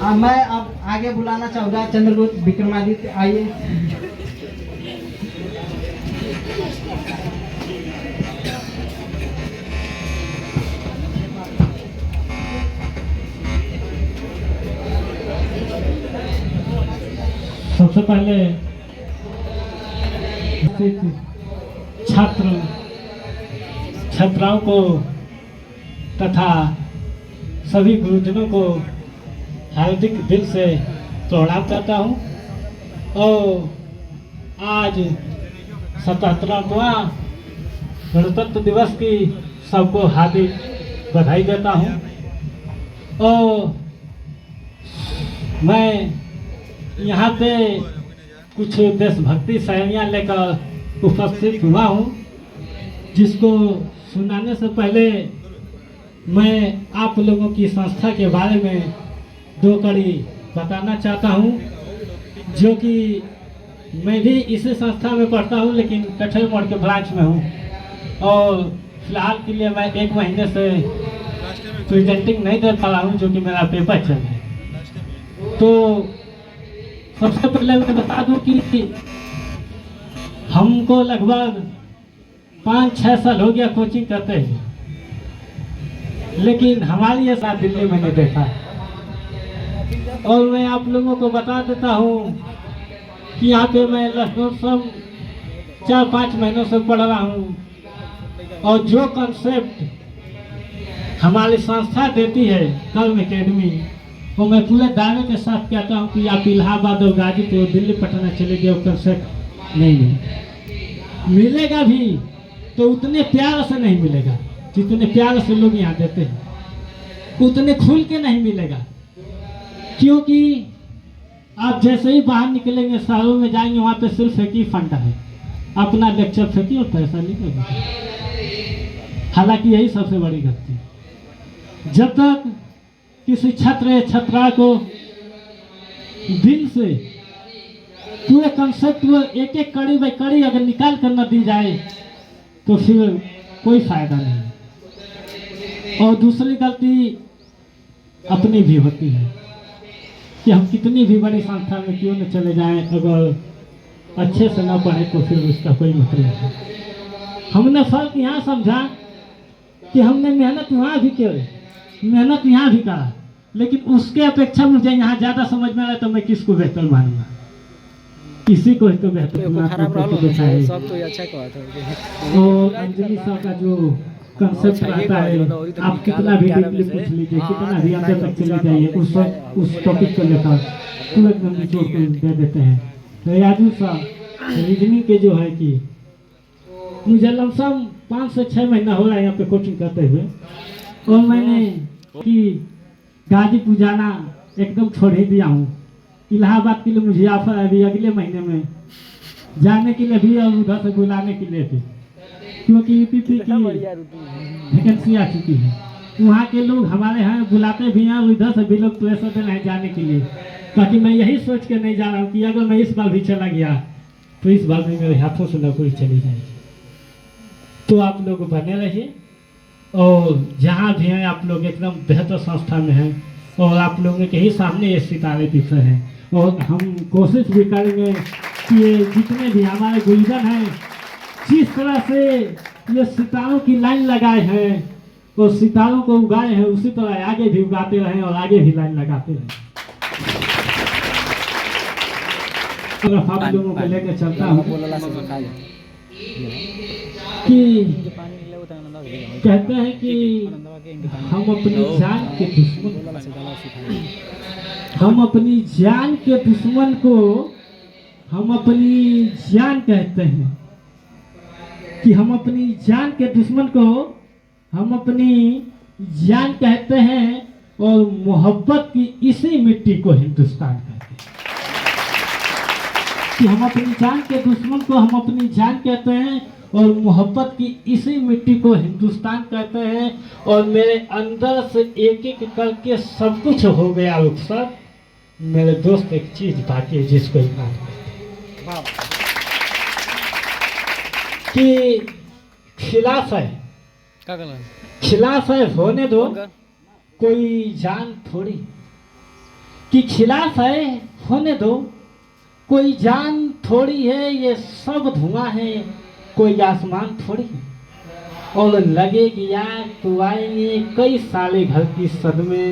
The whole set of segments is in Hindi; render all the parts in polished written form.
मैं अब आगे बुलाना चाहूँगा चंद्रगुप्त विक्रमादित्य, आइए। सबसे पहले छात्र छात्राओं को तथा सभी गुरुजनों को हार्दिक दिल से प्रणाम करता हूँ और आज 77वां गणतंत्र दिवस की सबको हार्दिक बधाई देता हूँ। और मैं यहाँ पे कुछ देशभक्ति शैलियाँ लेकर उपस्थित हुआ हूँ, जिसको सुनाने से पहले मैं आप लोगों की संस्था के बारे में 2 कड़ी बताना चाहता हूँ, जो कि मैं भी इसी संस्था में पढ़ता हूँ, लेकिन कठल मोड़ के ब्रांच में हूँ। और फिलहाल के लिए मैं 1 महीने से प्रेजेंटिंग नहीं दे पा रहा हूँ, जो कि मेरा पेपर चल रहा है। तो सबसे पहले मैं बता दूं कि हमको लगभग 5-6 साल हो गया कोचिंग करते हैं, लेकिन हमारी ये साथ दिल्ली में नहीं देखा। और मैं आप लोगों को बता देता हूँ कि यहाँ पे मैं लगभग 4-5 महीनों से पढ़ रहा हूँ, और जो कंसेप्ट हमारी संस्था देती है कर्म एकेडमी, वो मैं पूरे दावे के साथ कहता हूँ कि आप इलाहाबाद और गाजीपुर दिल्ली पटना चले गए, वो कंसेप्ट नहीं मिलेगा भी तो उतने प्यार से नहीं मिलेगा जितने प्यार से लोग यहाँ देते हैं, उतने खुल के नहीं मिलेगा। क्योंकि आप जैसे ही बाहर निकलेंगे, शहरों में जाएंगे, वहाँ पे सिर्फ एक ही फंडा है, अपना लेक्चर फेंकिए और पैसा नहीं देगा। हालांकि यही सबसे बड़ी गलती है। जब तक किसी छात्र या छात्रा को दिल से पूरे कंसेप्ट को एक एक कड़ी बाई कड़ी अगर निकाल कर न दी जाए तो फिर कोई फायदा नहीं। और दूसरी गलती अपनी भी होती है कि हम कितनी भी बड़ी संस्था में क्यों न चले जाएं, अगर अच्छे से न पढ़े तो फिर उसका कोई मतलब नहीं। हमने फर्क यहाँ समझा कि हमने मेहनत वहाँ भी की, मेहनत यहाँ भी करा, लेकिन उसके अपेक्षा मुझे यहाँ ज़्यादा समझ में आया तो मैं किसको बेहतर मानूंगा, किसी को तो बेहतर और अंजलि सर का जो कंसेप्ट रहता है, आप कितना भी डीपली पूछ लीजिए, कितना भी अंदर तक चले जाइए, उस टॉपिक को लेकर तुरंत हम निचोड़ को दे देते हैं। तो यादव साहब रीजनिंग के जो है कि मुझे लमसम 5 से 6 महीना हो रहा है यहाँ पे कोचिंग करते हुए, और मैंने कि गाजीपुर जाना एकदम छोड़ ही दिया हूँ। इलाहाबाद के लिए मुझे ऑफर है अभी अगले महीने में जाने के लिए भी और उधर से बुलाने के लिए भी, क्योंकि यूपीपी की वैकेंसी आ चुकी है। वहाँ के लोग हमारे यहाँ बुलाते भी हैं और इधर से भी लोग प्रेशर दे रहे हैं जाने के लिए, ताकि मैं यही सोच के नहीं जा रहा हूँ कि अगर मैं इस बार भी चला गया तो इस बार भी मेरे हाथों से नौकरी चली जाएगी। तो आप लोग बने रहिए, और जहाँ भी हैं आप लोग एकदम बेहतर संस्था में हैं, और आप लोगों के ही सामने ये सितारे दिख रहे हैं। और हम कोशिश भी करेंगे कि ये जितने भी हमारे गुरुजन हैं, जिस तरह से ये सितारों की लाइन लगाए हैं और सितारों को उगाए हैं, उसी तरह आगे भी उगाते रहें और आगे भी लाइन लगाते रहें। आप लोगों को लेकर चलता हूँ कि कहते हैं कि हम अपनी जान के दुश्मन को हम अपनी जान कहते हैं, कि हम अपनी जान के दुश्मन को हम अपनी जान कहते हैं, और मोहब्बत की इसी मिट्टी को हिंदुस्तान कहते हैं। कि हम अपनी जान के दुश्मन को हम अपनी जान कहते हैं, और मोहब्बत की इसी मिट्टी को हिंदुस्तान कहते हैं। और मेरे अंदर से एक एक करके सब कुछ हो गया रुखसर, मेरे दोस्त एक चीज बाकी है जिसको ईमान कि खिलाफ है, खिलाफ है होने दो, कोई जान थोड़ी। कि खिलाफ है होने दो, कोई जान थोड़ी है, ये सब धुआं है, कोई आसमान थोड़ी है। और लगेगी आग तो आएंगे कई साले घर की सदमे,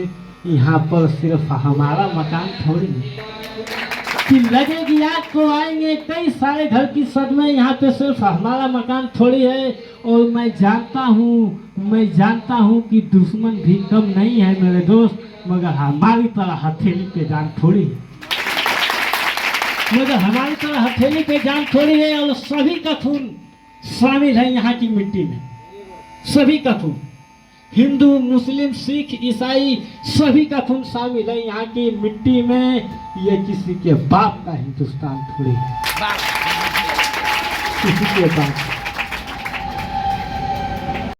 यहाँ पर सिर्फ हमारा मकान थोड़ी है। कि लगेगी आग तो आएंगे कई सारे घर की सदमे, यहाँ पे सिर्फ हमारा मकान थोड़ी है। और मैं जानता हूँ कि दुश्मन भी कम नहीं है मेरे दोस्त, मगर हमारी तरह हथेली पे जान थोड़ी है, मगर हमारी तरह हथेली पे जान थोड़ी है। और सभी का खून शामिल है यहाँ की मिट्टी में, सभी का खून, हिंदू मुस्लिम सिख ईसाई सभी का खून शामिल है यहाँ की मिट्टी में। ये किसी के बाप का हिंदुस्तान थोड़ी है, किसी के बाप